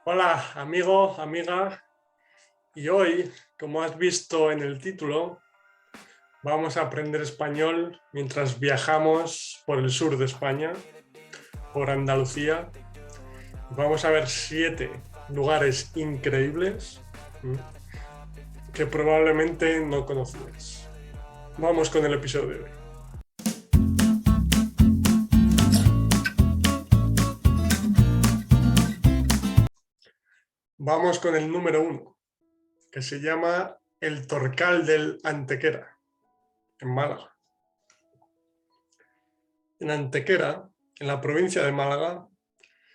Hola, amigo, amiga, y hoy, como has visto en el título, vamos a aprender español mientras viajamos por el sur de España, por Andalucía. Vamos a ver 7 lugares increíbles que probablemente no conocías. Vamos con el episodio de hoy. Vamos con el número 1, que se llama el Torcal del Antequera, en Málaga. En Antequera, en la provincia de Málaga,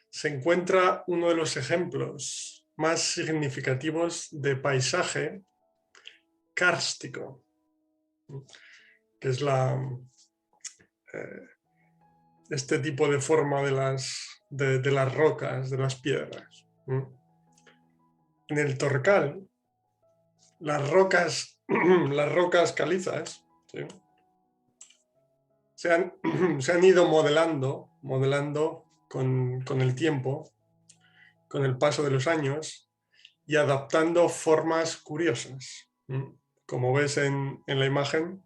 se encuentra uno de los ejemplos más significativos de paisaje kárstico, que es este tipo de forma de las rocas, de las piedras. En el Torcal, las rocas, las rocas calizas, ¿sí?, se han ido modelando con el tiempo, con el paso de los años, y adaptando formas curiosas. Como ves en la imagen,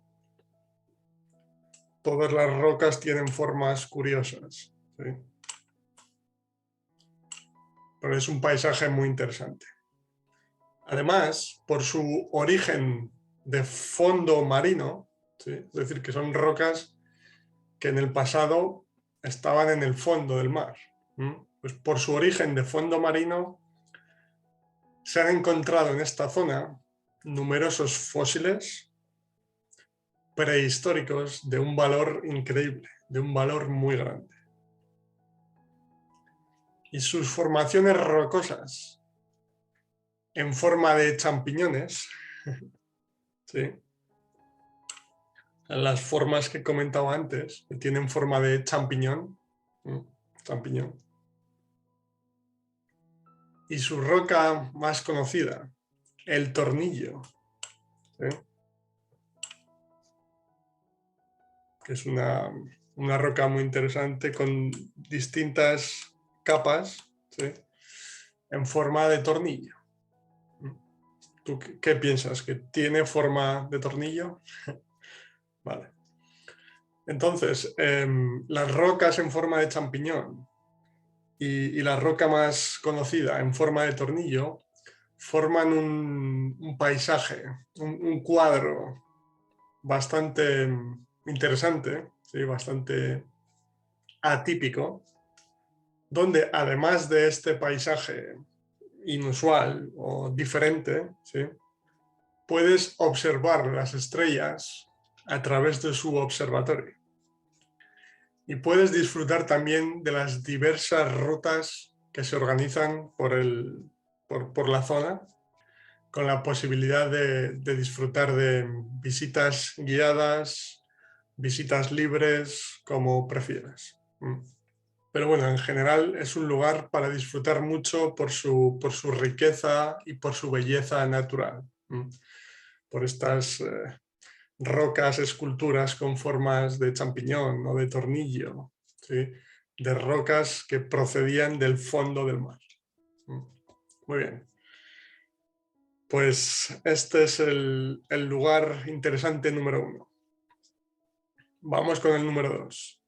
todas las rocas tienen formas curiosas, ¿sí? Pero es un paisaje muy interesante. Además, por su origen de fondo marino, ¿sí?, es decir, que son rocas que en el pasado estaban en el fondo del mar. Pues por su origen de fondo marino, se han encontrado en esta zona numerosos fósiles prehistóricos de un valor increíble, de un valor muy grande. Y sus formaciones rocosas en forma de champiñones, ¿sí?, las formas que comentaba antes, que tienen forma de champiñón, champiñón. Y su roca más conocida, el Tornillo, ¿sí?, que es una roca muy interesante con distintas capas, ¿sí?, en forma de tornillo. ¿Tú qué piensas? ¿Que tiene forma de tornillo? Vale. Entonces, las rocas en forma de champiñón y la roca más conocida en forma de tornillo forman un paisaje, un cuadro bastante interesante, ¿sí?, bastante atípico, donde además de este paisaje inusual o diferente, ¿sí?, puedes observar las estrellas a través de su observatorio. Y puedes disfrutar también de las diversas rutas que se organizan por la zona, con la posibilidad de disfrutar de visitas guiadas, visitas libres, como prefieras. Pero bueno, en general es un lugar para disfrutar mucho por su riqueza y por su belleza natural. Por estas rocas, esculturas con formas de champiñón o de tornillo, ¿sí?, de rocas que procedían del fondo del mar. Muy bien. Pues este es el lugar interesante número 1. Vamos con el número 2.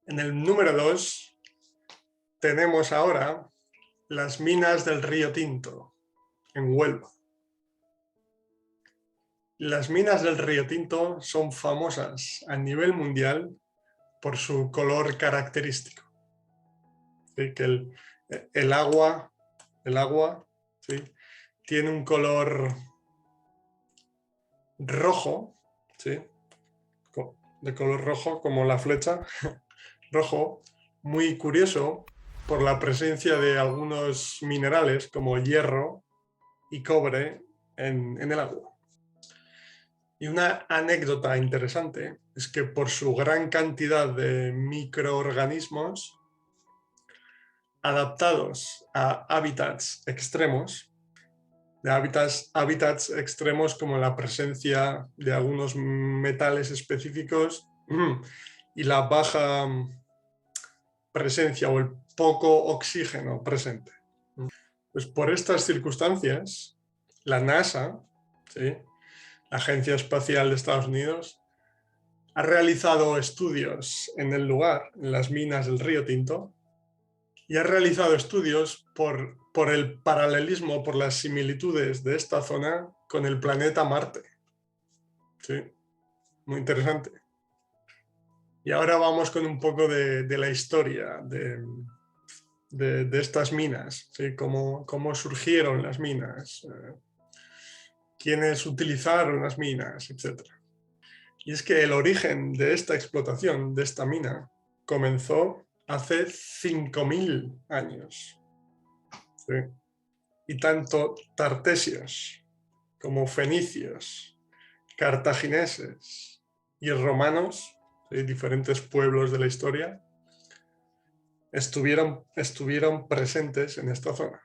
En el número 2 tenemos ahora las minas del Río Tinto, en Huelva. Las minas del Río Tinto son famosas a nivel mundial por su color característico. ¿Sí? Que el agua, ¿sí?, tiene un color rojo, ¿sí?, de color rojo como la flecha, rojo, muy curioso por la presencia de algunos minerales como hierro y cobre en el agua. Y una anécdota interesante es que por su gran cantidad de microorganismos adaptados a hábitats extremos, de hábitats extremos como la presencia de algunos metales específicos y la baja presencia o el poco oxígeno presente. Pues por estas circunstancias, la NASA, ¿sí?, la Agencia Espacial de Estados Unidos, ha realizado estudios en el lugar, en las minas del Río Tinto, y ha realizado estudios por el paralelismo, por las similitudes de esta zona con el planeta Marte. Sí, muy interesante. Y ahora vamos con un poco de la historia de estas minas, ¿sí? Cómo surgieron las minas, quiénes utilizaron las minas, etc. Y es que el origen de esta explotación, de esta mina, comenzó hace 5.000 años. ¿Sí? Y tanto tartesios como fenicios, cartagineses y romanos, ¿sí?, diferentes pueblos de la historia, estuvieron presentes en esta zona.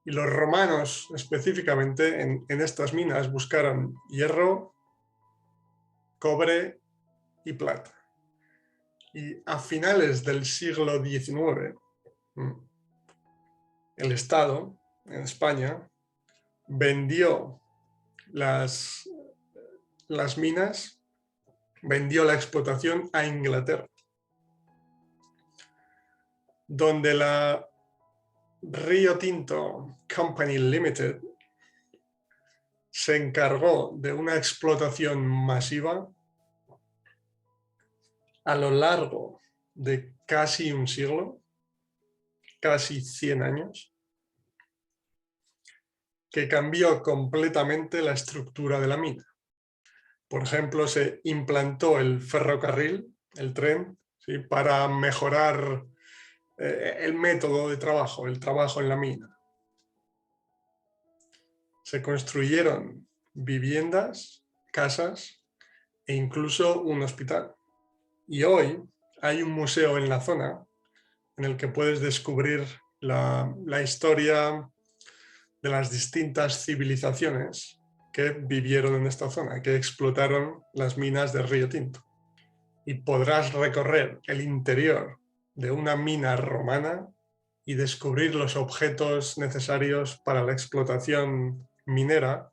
Y los romanos específicamente en estas minas buscaron hierro, cobre y plata. Y a finales del siglo XIX, el Estado en España vendió las minas, vendió la explotación a Inglaterra, donde la Rio Tinto Company Limited se encargó de una explotación masiva a lo largo de casi un siglo, casi 100 años, que cambió completamente la estructura de la mina. Por ejemplo, se implantó el ferrocarril, el tren, ¿sí?, para mejorar el método de trabajo, el trabajo en la mina. Se construyeron viviendas, casas e incluso un hospital. Y hoy hay un museo en la zona en el que puedes descubrir la historia de las distintas civilizaciones que vivieron en esta zona, que explotaron las minas de Río Tinto. Y podrás recorrer el interior de una mina romana y descubrir los objetos necesarios para la explotación minera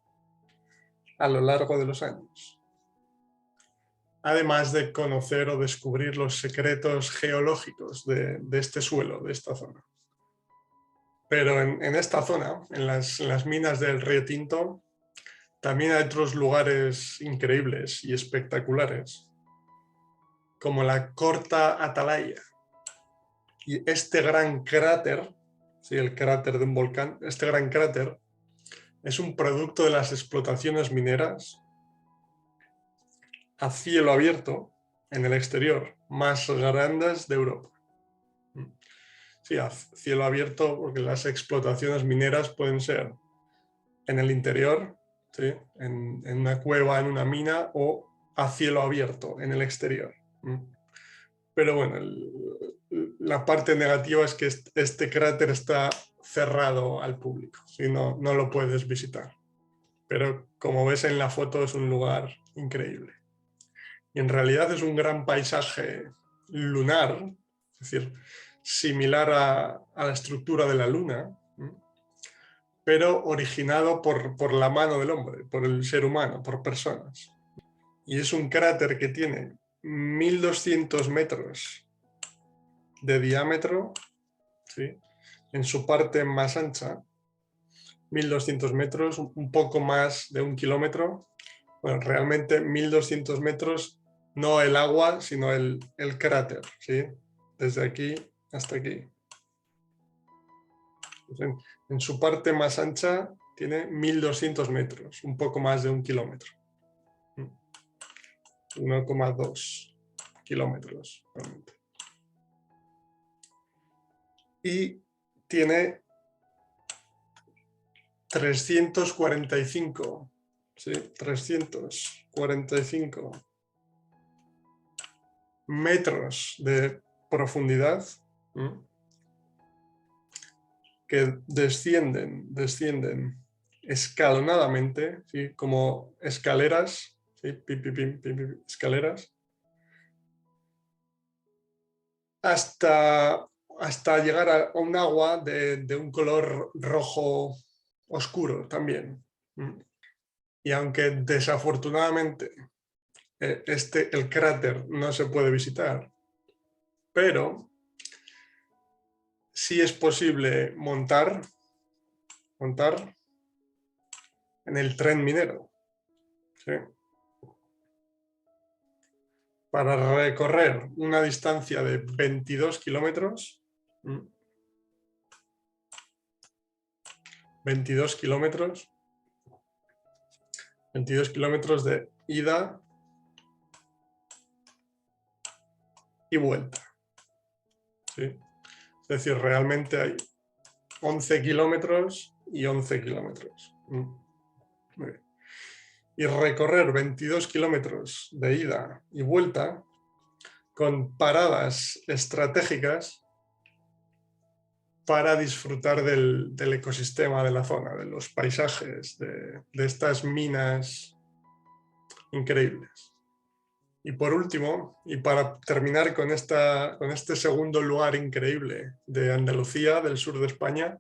a lo largo de los años. Además de conocer o descubrir los secretos geológicos de este suelo, de esta zona. Pero en esta zona, en las minas del Río Tinto, también hay otros lugares increíbles y espectaculares, como la Corta Atalaya. Y este gran cráter, ¿sí?, el cráter de un volcán, este gran cráter es un producto de las explotaciones mineras a cielo abierto en el exterior, más grandes de Europa. Sí, a cielo abierto porque las explotaciones mineras pueden ser en el interior, ¿sí?, en una cueva, en una mina, o a cielo abierto en el exterior. Pero bueno, la parte negativa es que este cráter está cerrado al público, ¿sí? No lo puedes visitar. Pero como ves en la foto es un lugar increíble. Y en realidad es un gran paisaje lunar, es decir, similar a la estructura de la Luna, pero originado por la mano del hombre, por el ser humano, por personas. Y es un cráter que tiene 1.200 metros de diámetro, ¿sí?, en su parte más ancha, 1.200 metros, un poco más de 1 kilómetro. Bueno, realmente 1.200 metros, no el agua, sino el cráter, ¿sí?, desde aquí hasta aquí. En su parte más ancha tiene 1.200 metros, un poco más de 1 kilómetro. 1,2 kilómetros realmente. Y tiene 345, ¿sí?, 345 metros de profundidad, que descienden escalonadamente, ¿sí?, como escaleras, ¿sí?, escaleras, hasta hasta llegar a un agua de un color rojo oscuro también. Y aunque desafortunadamente el cráter no se puede visitar, pero sí es posible montar en el tren minero, ¿sí? Para recorrer una distancia de 22 kilómetros. 22 kilómetros. 22 kilómetros de ida y vuelta. ¿Sí? Es decir, realmente hay 11 kilómetros y 11 kilómetros. Muy bien. Y recorrer 22 kilómetros de ida y vuelta con paradas estratégicas para disfrutar del ecosistema de la zona, de los paisajes, de estas minas increíbles. Y por último, y para terminar con este segundo lugar increíble de Andalucía, del sur de España,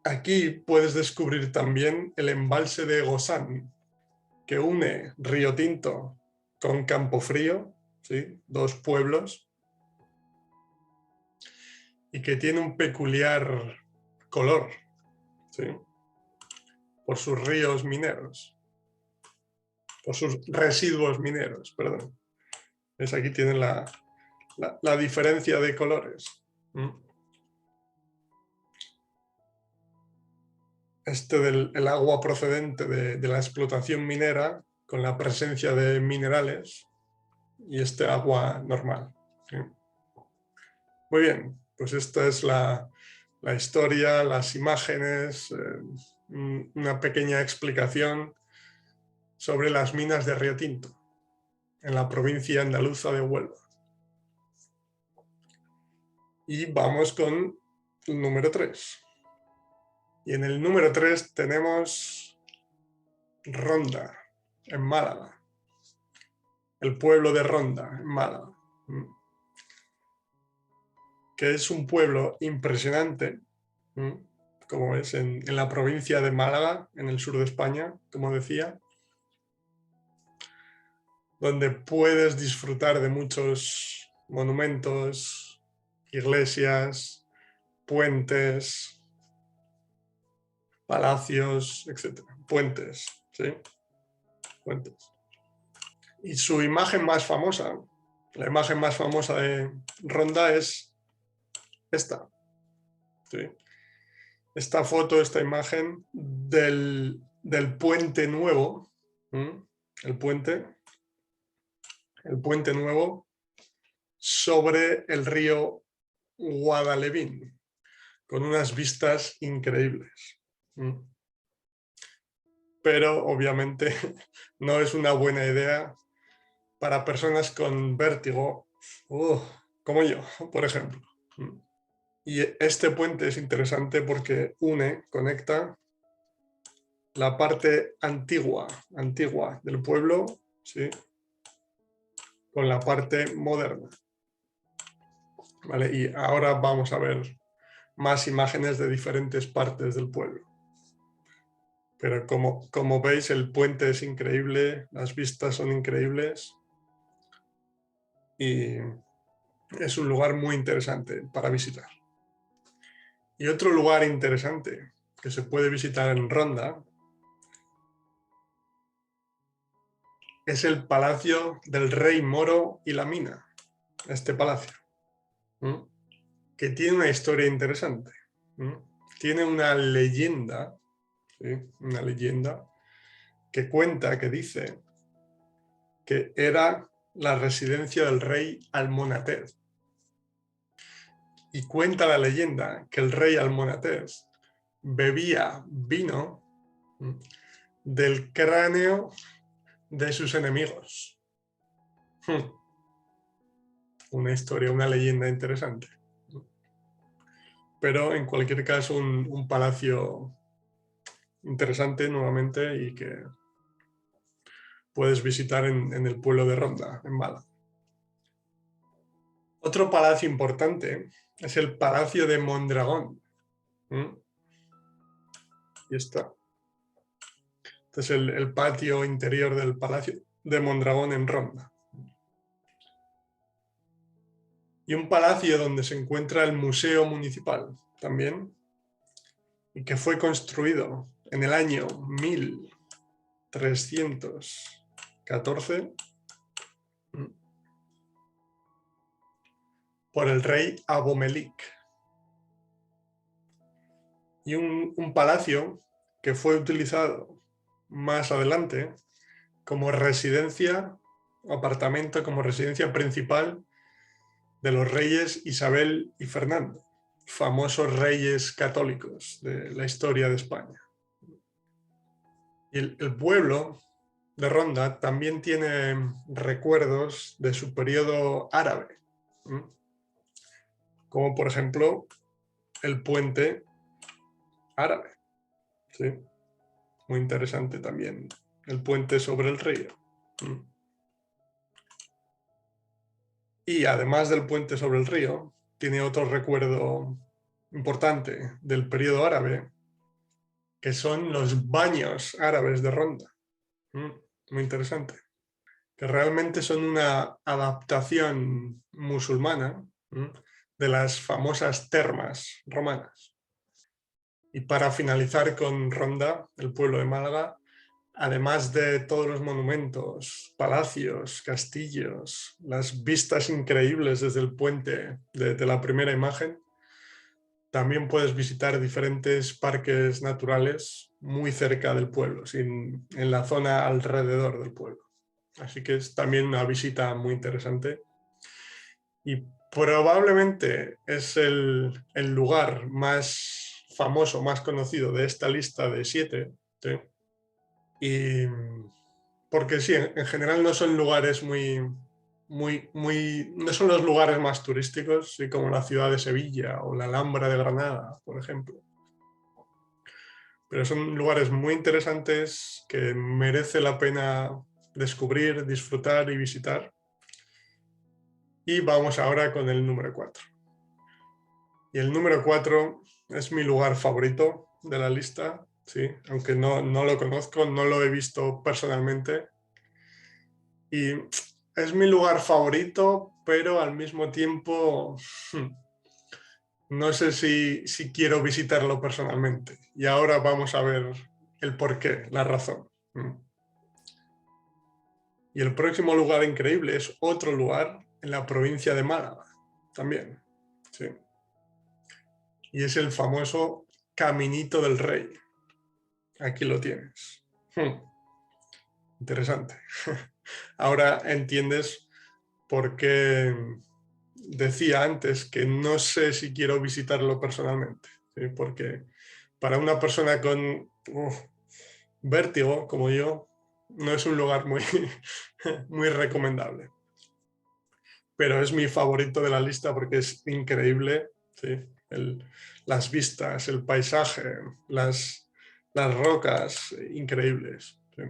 aquí puedes descubrir también el embalse de Gozán, que une Río Tinto con Campofrío, ¿sí? Dos pueblos, y que tiene un peculiar color, ¿sí? Por sus ríos mineros, por sus residuos mineros, perdón. ¿Ves? Aquí tienen la diferencia de colores. El agua procedente de la explotación minera con la presencia de minerales y este agua normal. ¿Sí? Muy bien, pues esta es la historia, las imágenes, una pequeña explicación sobre las minas de Río Tinto en la provincia andaluza de Huelva. Y vamos con el número 3. Y en el número 3 tenemos Ronda, en Málaga. El pueblo de Ronda, en Málaga. Que es un pueblo impresionante, como es en la provincia de Málaga, en el sur de España, como decía, donde puedes disfrutar de muchos monumentos, iglesias, puentes, palacios, etc. Puentes, ¿sí? Puentes. Y su imagen más famosa, la imagen más famosa de Ronda es esta, ¿sí? Esta foto, esta imagen del puente nuevo, el puente nuevo sobre el río Guadalevín, con unas vistas increíbles. Pero obviamente no es una buena idea para personas con vértigo, como yo, por ejemplo. Y este puente es interesante porque conecta la parte antigua del pueblo, ¿sí? Con la parte moderna. ¿Vale? Y ahora vamos a ver más imágenes de diferentes partes del pueblo. Pero como veis, el puente es increíble, las vistas son increíbles y es un lugar muy interesante para visitar. Y otro lugar interesante que se puede visitar en Ronda es el Palacio del Rey Moro y la Mina, este palacio, que tiene una historia interesante. Tiene una leyenda, ¿sí? Una leyenda que cuenta, que dice que era la residencia del rey Almonatés. Y cuenta la leyenda que el rey Almonatés bebía vino del cráneo de sus enemigos. Una historia, una leyenda interesante. Pero en cualquier caso un palacio interesante nuevamente y que puedes visitar en el pueblo de Ronda, en Málaga. Otro palacio importante es el Palacio de Mondragón. Y está. Este es el patio interior del Palacio de Mondragón en Ronda. Y un palacio donde se encuentra el Museo Municipal también, y que fue construido en el año 1314 por el rey Abomelik. Y un palacio que fue utilizado más adelante como residencia, apartamento, como residencia principal de los reyes Isabel y Fernando, famosos reyes católicos de la historia de España. Y el pueblo de Ronda también tiene recuerdos de su periodo árabe, como por ejemplo el puente árabe. ¿Sí? Muy interesante también el puente sobre el río. Y además del puente sobre el río, tiene otro recuerdo importante del periodo árabe, que son los baños árabes de Ronda. Muy interesante. Que realmente son una adaptación musulmana de las famosas termas romanas. Y para finalizar con Ronda, el pueblo de Málaga, además de todos los monumentos, palacios, castillos, las vistas increíbles desde el puente de la primera imagen, también puedes visitar diferentes parques naturales muy cerca del pueblo, en la zona alrededor del pueblo. Así que es también una visita muy interesante. Y probablemente es el lugar más famoso, más conocido de esta lista de 7. ¿Sí? Y porque sí, en general no son lugares no son los lugares más turísticos, ¿sí? Como la ciudad de Sevilla o la Alhambra de Granada, por ejemplo. Pero son lugares muy interesantes que merece la pena descubrir, disfrutar y visitar. Y vamos ahora con el número 4. Y el número 4 es mi lugar favorito de la lista, ¿sí? Aunque no lo conozco, no lo he visto personalmente. Y es mi lugar favorito, pero al mismo tiempo no sé si quiero visitarlo personalmente. Y ahora vamos a ver el porqué, la razón. Y el próximo lugar increíble es otro lugar en la provincia de Málaga, también. ¿Sí? Y es el famoso Caminito del Rey. Aquí lo tienes. Interesante. Ahora entiendes por qué decía antes que no sé si quiero visitarlo personalmente. ¿Sí? Porque para una persona con vértigo como yo, no es un lugar muy, muy recomendable. Pero es mi favorito de la lista porque es increíble. ¿Sí? Las vistas, el paisaje, las rocas increíbles. ¿Sí?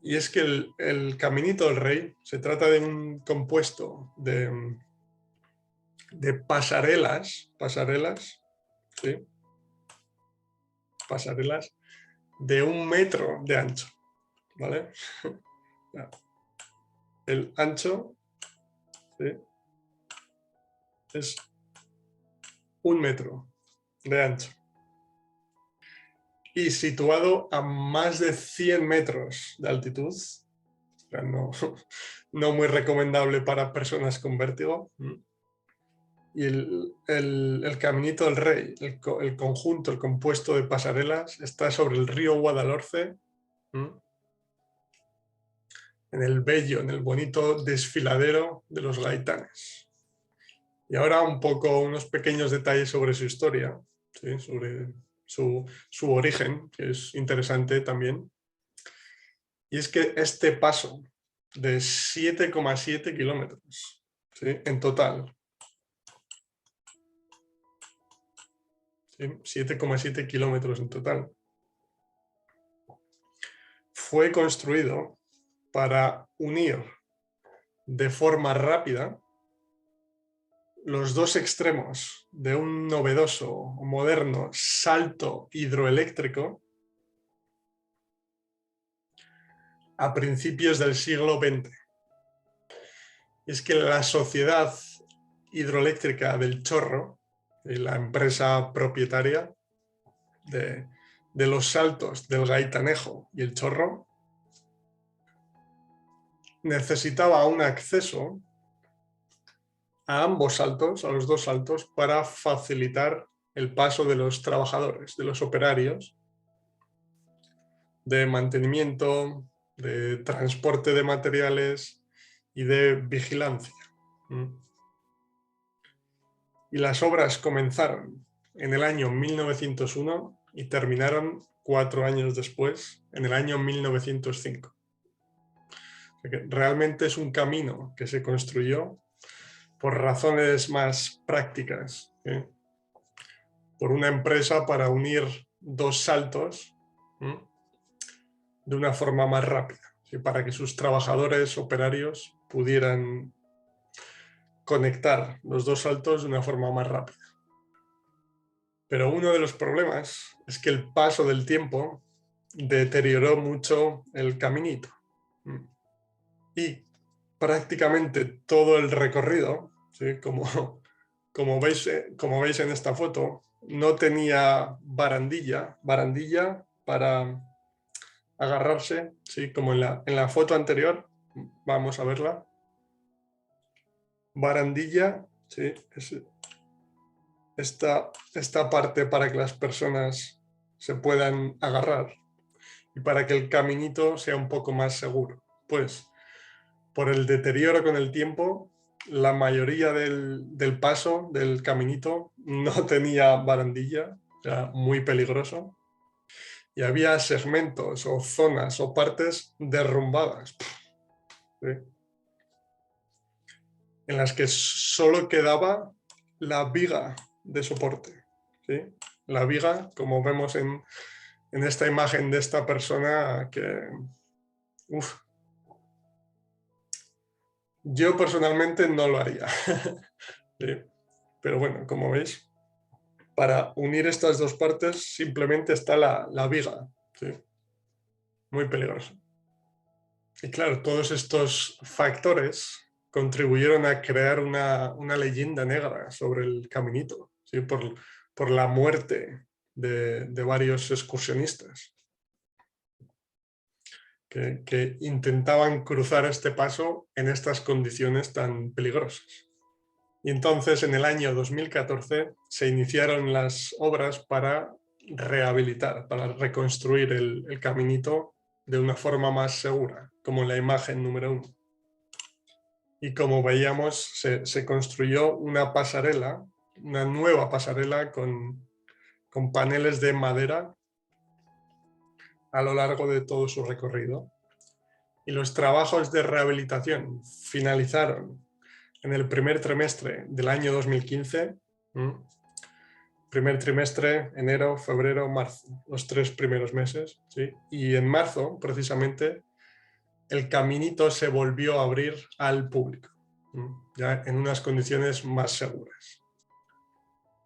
Y es que el Caminito del Rey se trata de un compuesto de pasarelas, ¿sí? Pasarelas de 1 metro de ancho, ¿vale? El ancho, ¿sí? Es 1 metro de ancho. Y situado a más de 100 metros de altitud, o sea, no muy recomendable para personas con vértigo. Y el Caminito del Rey, el conjunto, el compuesto de pasarelas, está sobre el río Guadalhorce, en el bello, en el bonito desfiladero de los Gaitanes. Y ahora unos pequeños detalles sobre su historia, ¿sí? Sobre su origen, que es interesante también. Y es que este paso de 7,7 kilómetros, ¿sí? En total, 7,7 kilómetros en total, fue construido para unir de forma rápida los dos extremos de un novedoso o moderno salto hidroeléctrico a principios del siglo XX. Es que la Sociedad Hidroeléctrica del Chorro, la empresa propietaria de los saltos del Gaitanejo y el Chorro, necesitaba un acceso a ambos saltos, a los dos saltos, para facilitar el paso de los trabajadores, de los operarios, de mantenimiento, de transporte de materiales y de vigilancia. Y las obras comenzaron en el año 1901 y terminaron 4 años después, en el año 1905. O sea que realmente es un camino que se construyó por razones más prácticas, ¿eh? Por una empresa para unir dos saltos, ¿eh?, de una forma más rápida, ¿sí?, para que sus trabajadores operarios pudieran conectar los dos saltos de una forma más rápida. Pero uno de los problemas es que el paso del tiempo deterioró mucho el caminito. Y prácticamente todo el recorrido, ¿sí?, como veis en esta foto, no tenía barandilla para agarrarse, ¿sí?, como en la foto anterior. Vamos a verla. Barandilla, ¿sí?, es esta parte para que las personas se puedan agarrar y para que el caminito sea un poco más seguro. Pues por el deterioro con el tiempo, la mayoría del paso del caminito no tenía barandilla, era muy peligroso, y había segmentos o zonas o partes derrumbadas, ¿sí?, en las que solo quedaba la viga de soporte, ¿sí? La viga, como vemos en esta imagen de esta persona, que yo personalmente no lo haría. ¿Sí? Pero bueno, como veis, para unir estas dos partes simplemente está la viga, ¿sí? Muy peligroso. Y claro, todos estos factores contribuyeron a crear una leyenda negra sobre el caminito, ¿sí?, por la muerte de varios excursionistas que intentaban cruzar este paso en estas condiciones tan peligrosas. Y entonces, en el año 2014, se iniciaron las obras para rehabilitar, para reconstruir el caminito de una forma más segura, como en la imagen número 1. Y como veíamos, se construyó una pasarela, una nueva pasarela con paneles de madera a lo largo de todo su recorrido. Y los trabajos de rehabilitación finalizaron en el primer trimestre del año 2015. Primer trimestre, enero, febrero, marzo, los 3 primeros meses, ¿sí? Y en marzo, precisamente, el caminito se volvió a abrir al público, ya en unas condiciones más seguras.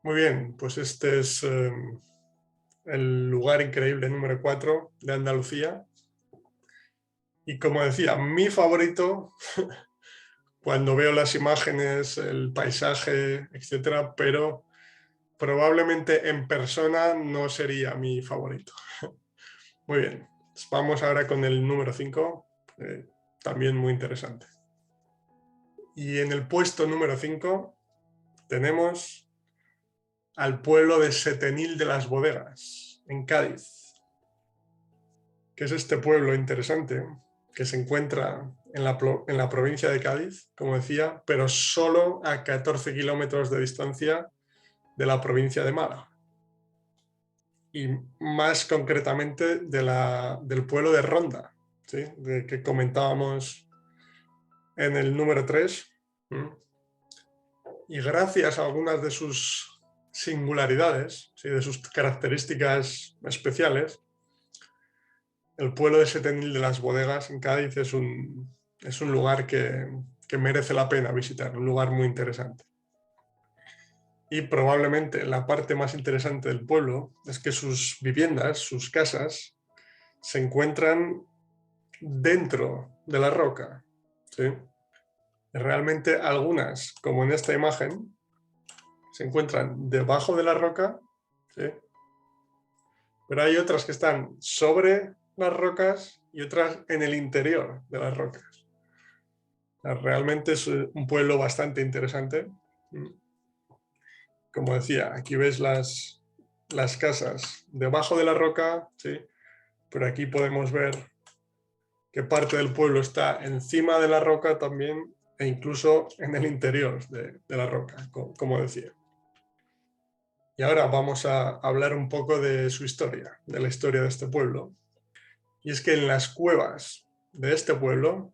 Muy bien, pues este es el lugar increíble número 4 de Andalucía. Y como decía, mi favorito, cuando veo las imágenes, el paisaje, etcétera, pero probablemente en persona no sería mi favorito. Muy bien, pues vamos ahora con el número 5, también muy interesante. Y en el puesto número 5 tenemos al pueblo de Setenil de las Bodegas, en Cádiz, que es este pueblo interesante que se encuentra en la provincia de Cádiz, como decía, pero solo a 14 kilómetros de distancia de la provincia de Málaga. Y más concretamente del pueblo de Ronda, ¿sí?, que comentábamos en el número 3. Y gracias a algunas de sus singularidades, ¿sí?, de sus características especiales, el pueblo de Setenil de las Bodegas en Cádiz es un lugar que merece la pena visitar, un lugar muy interesante. Y probablemente la parte más interesante del pueblo es que sus viviendas, sus casas, se encuentran dentro de la roca. ¿Sí? Realmente algunas, como en esta imagen, se encuentran debajo de la roca, ¿sí? Pero hay otras que están sobre las rocas y otras en el interior de las rocas. Realmente es un pueblo bastante interesante. Como decía, aquí ves las casas debajo de la roca, ¿sí? Pero aquí podemos ver que parte del pueblo está encima de la roca también e incluso en el interior de la roca, como decía. Y ahora vamos a hablar un poco de su historia, de la historia de este pueblo. Y es que en las cuevas de este pueblo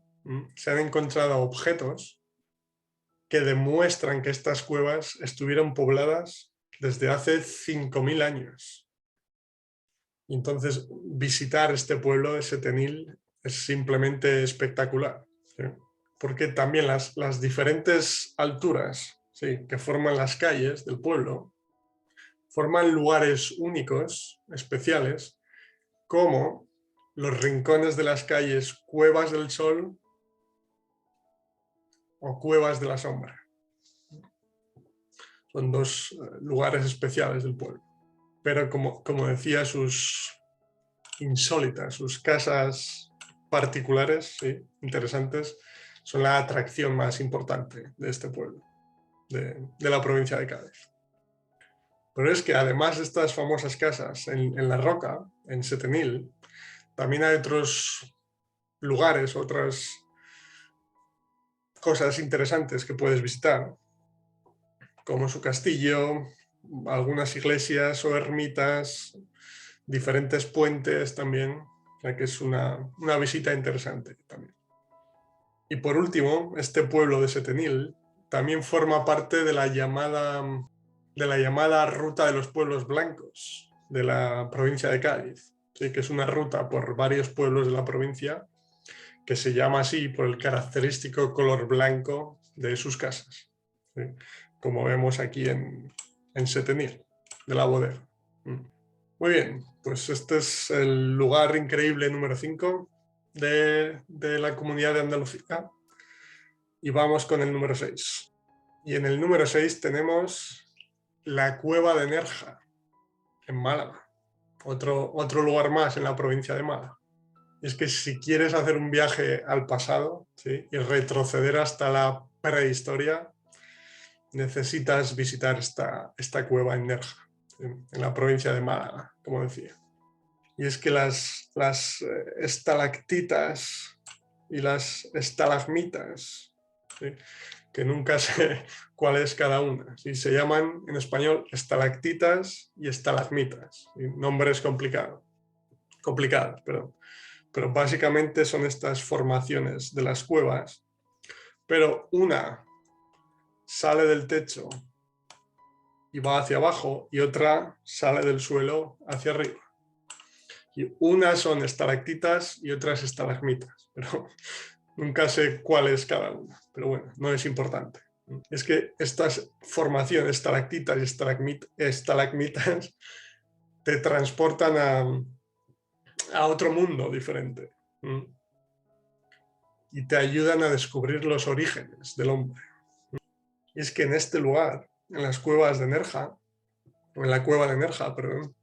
se han encontrado objetos que demuestran que estas cuevas estuvieron pobladas desde hace 5.000 años. Y entonces visitar este pueblo de Setenil es simplemente espectacular, ¿sí? Porque también las diferentes alturas, ¿sí?, que forman las calles del pueblo forman lugares únicos, especiales, como los rincones de las calles Cuevas del Sol o Cuevas de la Sombra. Son dos lugares especiales del pueblo. Pero como decía, sus insólitas, sus casas particulares, ¿sí?, interesantes, son la atracción más importante de este pueblo, de la provincia de Cádiz. Pero es que además de estas famosas casas en la roca, en Setenil, también hay otros lugares, otras cosas interesantes que puedes visitar, como su castillo, algunas iglesias o ermitas, diferentes puentes también, o sea que es una visita interesante también. Y por último, este pueblo de Setenil también forma parte de la llamada Ruta de los Pueblos Blancos de la provincia de Cádiz, ¿sí?, que es una ruta por varios pueblos de la provincia que se llama así por el característico color blanco de sus casas, ¿sí?, como vemos aquí en Setenil, de la bodega. Muy bien, pues este es el lugar increíble número 5 de la Comunidad de Andalucía. Y vamos con el número 6. Y en el número 6 tenemos la Cueva de Nerja, en Málaga. Otro lugar más en la provincia de Málaga. Y es que si quieres hacer un viaje al pasado, ¿sí?, y retroceder hasta la prehistoria, necesitas visitar esta cueva en Nerja, en la provincia de Málaga, como decía. Y es que las estalactitas y las estalagmitas, ¿sí?, que nunca sé cuál es cada una. ¿Sí? Se llaman en español estalactitas y estalagmitas. ¿Sí? Nombres complicados, pero básicamente son estas formaciones de las cuevas, pero una sale del techo y va hacia abajo y otra sale del suelo hacia arriba. Y unas son estalactitas y otras estalagmitas, pero nunca sé cuál es cada una, pero bueno, no es importante. Es que estas formaciones, estalactitas y estalagmitas, te transportan a otro mundo diferente y te ayudan a descubrir los orígenes del hombre. Y es que en este lugar, en las cuevas de Nerja, o en la cueva de Nerja, perdón,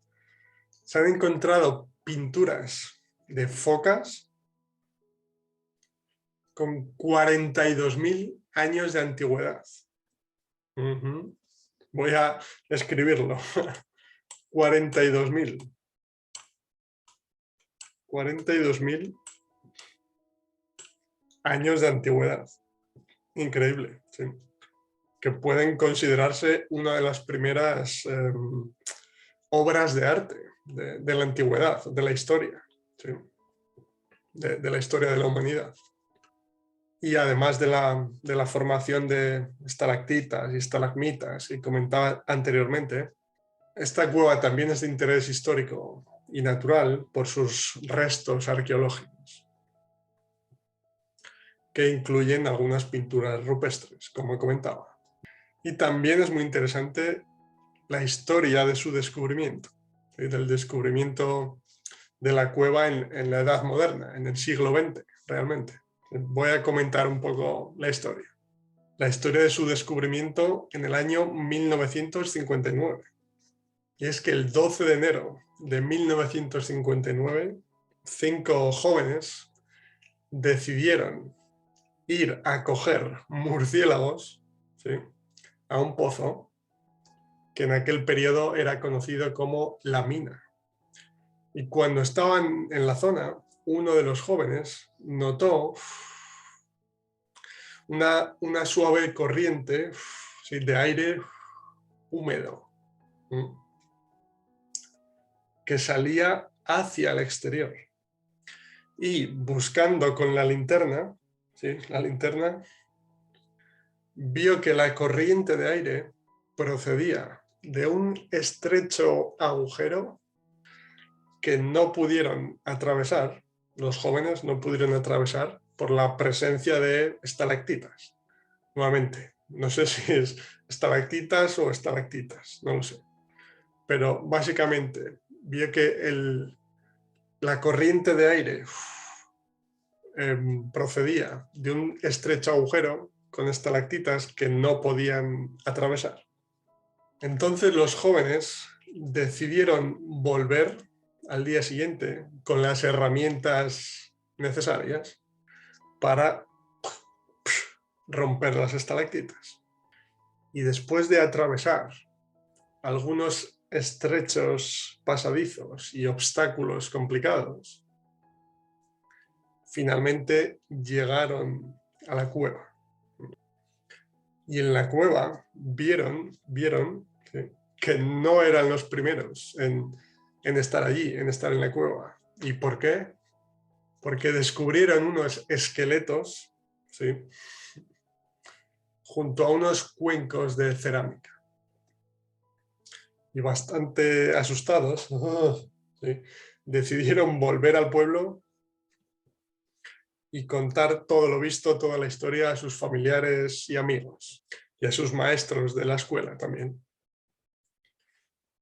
se han encontrado pinturas de focas con 42.000 años de antigüedad. Voy a escribirlo. 42.000. 42.000 años de antigüedad. Increíble, sí. Que pueden considerarse una de las primeras obras de arte de la antigüedad, de la historia, ¿sí?, de la historia de la humanidad. Y además de la formación de estalactitas y estalagmitas, y comentaba anteriormente, esta cueva también es de interés histórico y natural por sus restos arqueológicos, que incluyen algunas pinturas rupestres, como comentaba. Y también es muy interesante la historia de su descubrimiento, ¿sí? Del descubrimiento de la cueva en la Edad Moderna, en el siglo XX, realmente. Voy a comentar un poco la historia. La historia de su descubrimiento en el año 1959. Y es que el 12 de enero de 1959, 5 jóvenes decidieron ir a coger murciélagos, ¿sí?, a un pozo que en aquel periodo era conocido como La Mina. Y cuando estaban en la zona, uno de los jóvenes notó una suave corriente, ¿sí?, de aire húmedo, ¿sí?, que salía hacia el exterior. Y buscando con la linterna, ¿sí?, la linterna, vio que la corriente de aire procedía de un estrecho agujero que no pudieron atravesar, los jóvenes no pudieron atravesar por la presencia de estalactitas. Nuevamente, no sé si es estalactitas o estalactitas, no lo sé. Pero básicamente vio que la corriente de aire procedía de un estrecho agujero con estalactitas que no podían atravesar. Entonces los jóvenes decidieron volver al día siguiente con las herramientas necesarias para romper las estalactitas. Y después de atravesar algunos estrechos pasadizos y obstáculos complicados, finalmente llegaron a la cueva. Y en la cueva vieron ¿sí?, que no eran los primeros en estar allí, en estar en la cueva. ¿Y por qué? Porque descubrieron unos esqueletos, ¿sí?, junto a unos cuencos de cerámica. Y bastante asustados, ¿sí?, decidieron volver al pueblo y contar todo lo visto, toda la historia a sus familiares y amigos, y a sus maestros de la escuela también.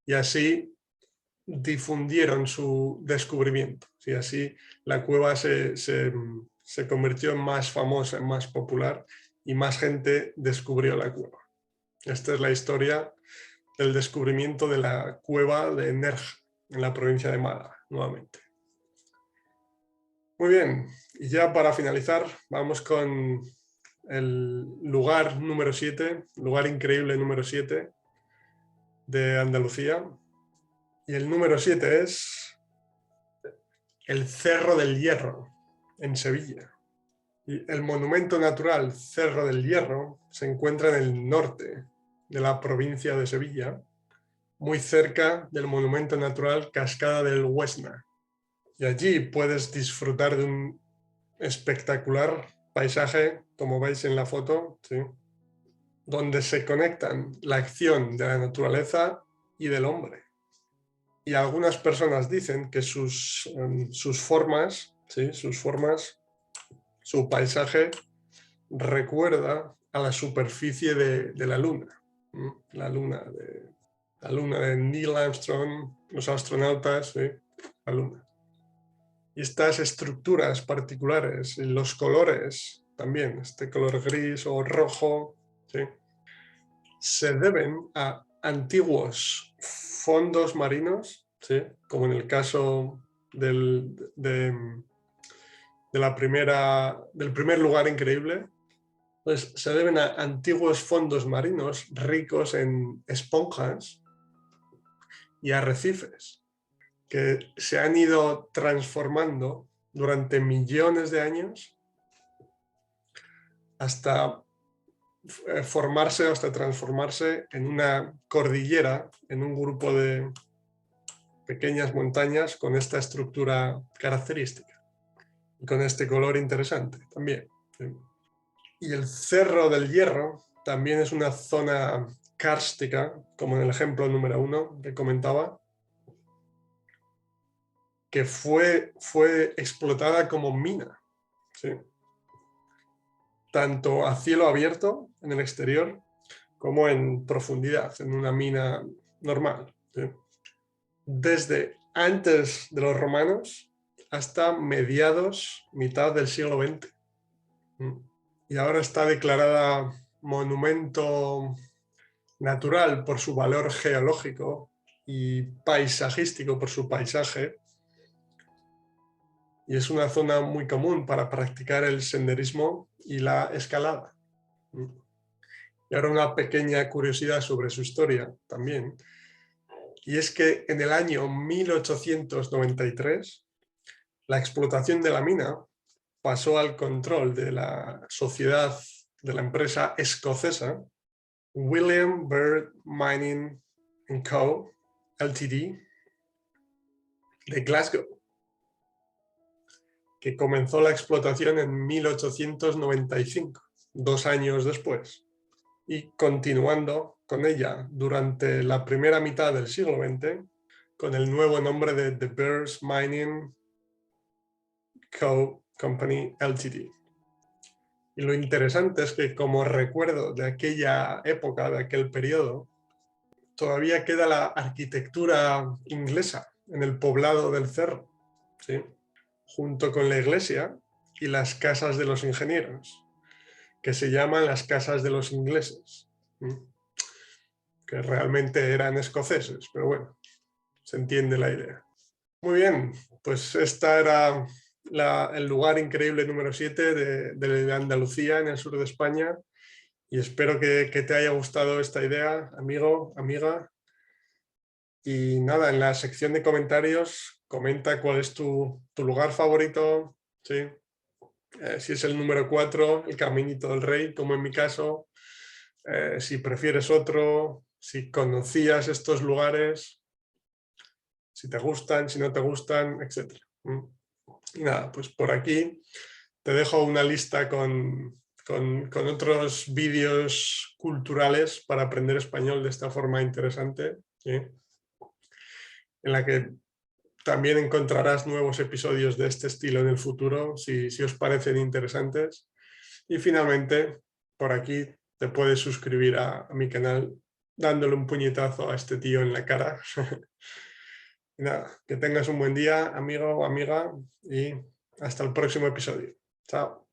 Y así difundieron su descubrimiento. Y así la cueva se convirtió en más famosa, en más popular, y más gente descubrió la cueva. Esta es la historia del descubrimiento de la cueva de Nerja, en la provincia de Málaga, nuevamente. Muy bien, y ya para finalizar, vamos con el lugar número 7, lugar increíble número 7 de Andalucía. Y el número 7 es el Cerro del Hierro, en Sevilla. Y el monumento natural Cerro del Hierro se encuentra en el norte de la provincia de Sevilla, muy cerca del monumento natural Cascada del Huesna. Y allí puedes disfrutar de un espectacular paisaje, como veis en la foto, ¿sí?, donde se conectan la acción de la naturaleza y del hombre. Y algunas personas dicen que sus formas, ¿sí?, su paisaje recuerda a la superficie de la Luna. La luna de Neil Armstrong, los astronautas, ¿sí?, la Luna. Y estas estructuras particulares, los colores también, este color gris o rojo, ¿sí?, se deben a antiguos fondos marinos, ¿sí?, como en el caso del primer lugar increíble, pues se deben a antiguos fondos marinos ricos en esponjas y arrecifes, que se han ido transformando durante millones de años hasta formarse, hasta transformarse en una cordillera, en un grupo de pequeñas montañas con esta estructura característica y con este color interesante también. Y el Cerro del Hierro también es una zona kárstica, como en el ejemplo número 1 que comentaba, que fue explotada como mina, ¿sí?, tanto a cielo abierto en el exterior como en profundidad, en una mina normal, ¿sí? Desde antes de los romanos hasta mediados, mitad del siglo XX. Y ahora está declarada monumento natural por su valor geológico y paisajístico por su paisaje. Y es una zona muy común para practicar el senderismo y la escalada. Y ahora una pequeña curiosidad sobre su historia también. Y es que en el año 1893 la explotación de la mina pasó al control de la sociedad, de la empresa escocesa William Byrd Mining Co. Ltd. de Glasgow, que comenzó la explotación en 1895, 2 años después, y continuando con ella durante la primera mitad del siglo XX con el nuevo nombre de The Byrd Mining Co. Company Ltd. Y lo interesante es que como recuerdo de aquella época, de aquel periodo, todavía queda la arquitectura inglesa en el poblado del cerro, ¿sí? Junto con la iglesia y las casas de los ingenieros, que se llaman las casas de los ingleses, ¿sí? Que realmente eran escoceses, pero bueno, se entiende la idea. Muy bien, pues esta era el lugar increíble número 7 de Andalucía, en el sur de España, y espero que te haya gustado esta idea, amigo, amiga. Y nada, en la sección de comentarios comenta cuál es tu lugar favorito, ¿sí? Si es el número 4, el Caminito del Rey, como en mi caso, si prefieres otro, si conocías estos lugares, si te gustan, si no te gustan, etc. Y nada, pues por aquí te dejo una lista con otros vídeos culturales para aprender español de esta forma interesante, ¿sí? En la que también encontrarás nuevos episodios de este estilo en el futuro, si os parecen interesantes. Y finalmente, por aquí te puedes suscribir a mi canal dándole un puñetazo a este tío en la cara. Y nada, que tengas un buen día, amigo o amiga, y hasta el próximo episodio. Chao.